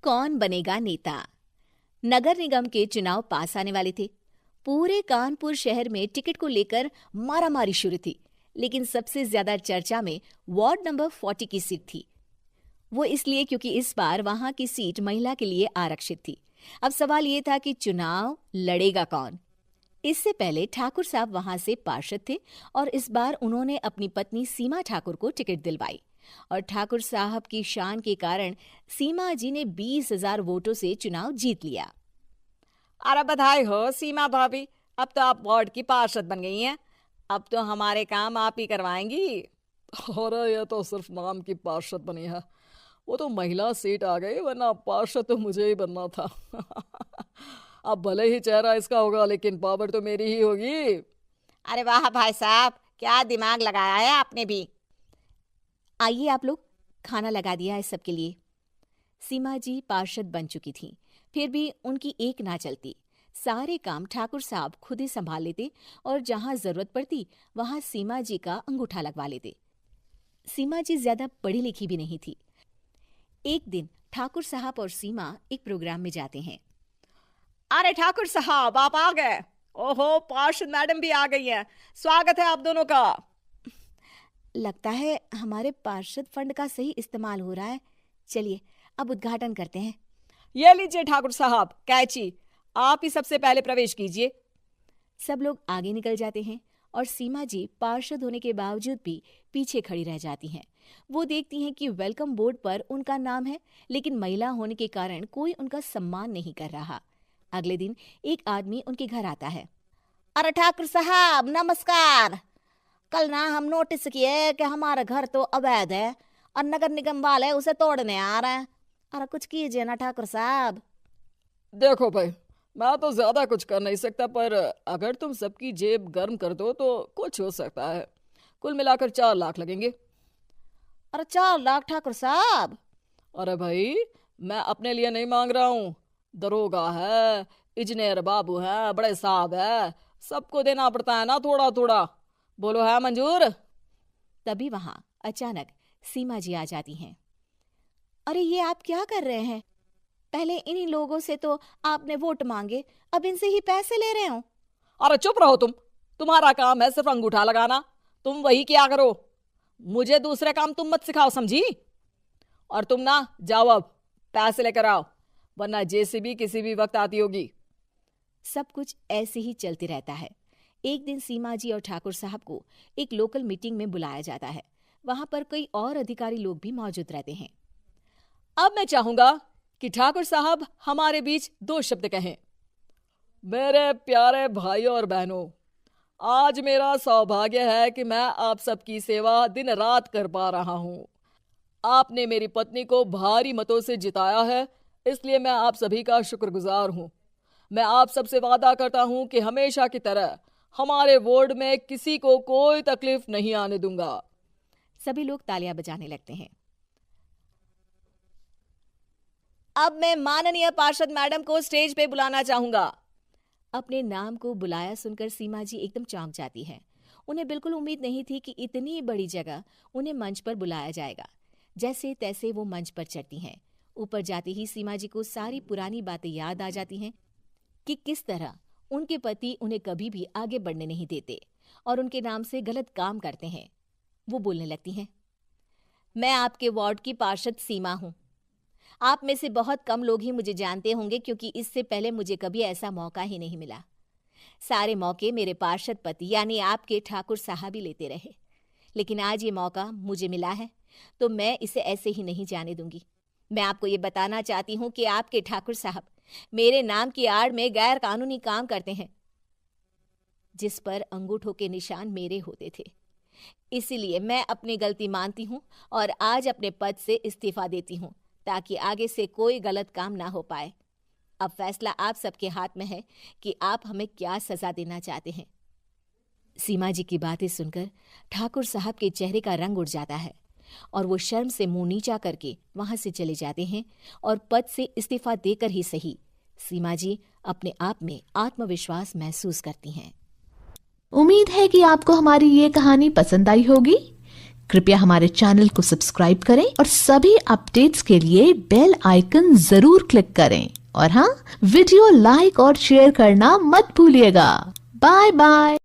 कौन बनेगा नेता। नगर निगम के चुनाव पास आने वाले थे। पूरे कानपुर शहर में टिकट को लेकर मारामारी शुरू थी, लेकिन सबसे ज्यादा चर्चा में वार्ड नंबर 40 की सीट थी। वो इसलिए क्योंकि इस बार वहां की सीट महिला के लिए आरक्षित थी। अब सवाल ये था कि चुनाव लड़ेगा कौन। इससे पहले ठाकुर साहब वहां से पार्षद थे और इस बार उन्होंने अपनी पत्नी सीमा ठाकुर को टिकट दिलवाई और ठाकुर साहब की शान के कारण सीमा जी ने 20,000 वोटों से चुनाव जीत लिया। अरे बधाई हो सीमा भाभी, अब तो आप वार्ड की पार्षद बन गई हैं। अब तो हमारे काम आप ही करवाएंगी। अरे ये तो सिर्फ नाम की पार्षद बनी है, वो तो महिला सीट आ गई, वरना पार्षद तो मुझे ही बनना था। अब भले ही चेहरा इसका होगा लेकिन पावर तो मेरी ही होगी। अरे वाह भाई साहब, क्या दिमाग लगाया है आपने भी। आइए आप लोग, खाना लगा दिया है सबके लिए। सीमा जी पार्षद बन चुकी थीं, फिर भी उनकी एक ना चलती। सारे काम ठाकुर साहब खुद ही संभाल लेते और जहां जरूरत पड़ती वहां सीमा जी का अंगूठा लगवा लेते। सीमा जी ज्यादा पढ़ी लिखी भी नहीं थी। एक दिन ठाकुर साहब और सीमा एक प्रोग्राम में जाते हैं। अरे ठाकुर साहब आप आ गए। ओहो, पार्षद मैडम भी आ गई हैं। स्वागत है आप दोनों का। लगता है हमारे पार्षद फंड का सही इस्तेमाल हो रहा है। चलिए अब उद्घाटन करते हैं। ये लीजिए ठाकुर साहब कैची, आप ही सबसे पहले प्रवेश कीजिए। सब लोग आगे निकल जाते हैं और सीमा जी पार्षद होने के बावजूद भी पीछे खड़ी रह जाती हैं। वो देखती हैं कि वेलकम बोर्ड पर उनका नाम है, लेकिन महिला होने के कारण कोई उनका सम्मान नहीं कर रहा। अगले दिन एक आदमी उनके घर आता है। अरे ठाकुर साहब नमस्कार। कल ना हम नोटिस किए कि हमारा घर तो अवैध है और नगर निगम वाले उसे तोड़ने आ रहे हैं। अरे कुछ कीजिए ना ठाकुर साहब। देखो भाई, मैं तो ज्यादा कुछ कर नहीं सकता, पर अगर तुम सबकी जेब गर्म कर दो तो कुछ हो सकता है। कुल मिलाकर 4 लाख लगेंगे। अरे 4 लाख ठाकुर साहब? अरे भाई, मैं अपने लिए नहीं मांग रहा हूँ। दरोगा है, इंजीनियर बाबू है, बड़े साहब है, सबको देना पड़ता है ना थोड़ा थोड़ा। बोलो है मंजूर? तभी वहां अचानक सीमा जी आ जाती हैं। अरे ये आप क्या कर रहे हैं? पहले इन्हीं लोगों से तो आपने वोट मांगे, अब इनसे ही पैसे ले रहे हो। अरे चुप रहो तुम, तुम्हारा काम है सिर्फ अंगूठा लगाना, तुम वही किया करो। मुझे दूसरे काम तुम मत सिखाओ, समझी? और तुम ना जाओ, अब पैसे लेकर आओ, वरना जेसीबी किसी भी वक्त आती होगी। सब कुछ ऐसे ही चलते रहता है। एक दिन सीमा जी और ठाकुर साहब को एक लोकल मीटिंग में बुलाया जाता है। वहां पर कई और अधिकारी लोग भी मौजूद रहते हैं। अब मैं चाहूंगा कि ठाकुर साहब हमारे बीच 2 शब्द कहें। मेरे प्यारे भाइयों और बहनों, आज मेरा सौभाग्य है कि मैं आप सबकी सेवा दिन रात कर पा रहा हूं। आपने मेरी पत्नी को भारी मतों से जिताया है, इसलिए मैं आप सभी का शुक्रगुजार हूं। मैं आप सबसे वादा करता हूं कि हमेशा की तरह हमारे वार्ड में किसी को कोई तकलीफ नहीं आने दूंगा। सभी लोग तालियां बजाने लगते हैं। अब मैं माननीय पार्षद मैडम को स्टेज पे बुलाना चाहूंगा। अपने नाम को बुलाया सुनकर सीमा जी एकदम चौंक जाती है। उन्हें बिल्कुल उम्मीद नहीं थी कि इतनी बड़ी जगह उन्हें मंच पर बुलाया जाएगा। जैसे तैसे वो मंच पर चढ़ती हैं। ऊपर जाते ही सीमा जी को सारी पुरानी बातें याद आ जाती हैं कि किस तरह उनके पति उन्हें कभी भी आगे बढ़ने नहीं देते और उनके नाम से गलत काम करते हैं। वो बोलने लगती हैं, मैं आपके वार्ड की पार्षद सीमा हूं। आप में से बहुत कम लोग ही मुझे जानते होंगे, क्योंकि इससे पहले मुझे कभी ऐसा मौका ही नहीं मिला। सारे मौके मेरे पार्षद पति यानी आपके ठाकुर साहब ही लेते रहे, लेकिन आज ये मौका मुझे मिला है तो मैं इसे ऐसे ही नहीं जाने दूंगी। मैं आपको ये बताना चाहती हूँ कि आपके ठाकुर साहब मेरे नाम की आड़ में गैर कानूनी काम करते हैं, जिस पर अंगूठों के निशान मेरे होते थे। इसीलिए मैं अपनी गलती मानती हूँ और आज अपने पद से इस्तीफा देती हूँ, ताकि आगे से कोई गलत काम ना हो पाए। अब फैसला आप सबके हाथ में है कि आप हमें क्या सजा देना चाहते हैं। सीमा जी की बातें सुनकर ठाकुर साहब के चेहरे का रंग उड़ जाता है और वो शर्म से मुंह नीचा करके वहां से चले जाते हैं और पद से इस्तीफा देकर ही सही सीमा जी अपने आप में आत्मविश्वास महसूस करती हैं। उम्मीद है कि आपको हमारी ये कहानी पसंद आई होगी। कृपया हमारे चैनल को सब्सक्राइब करें और सभी अपडेट्स के लिए बेल आइकन जरूर क्लिक करें। और हाँ, वीडियो लाइक और शेयर करना मत भूलिएगा। Bye bye.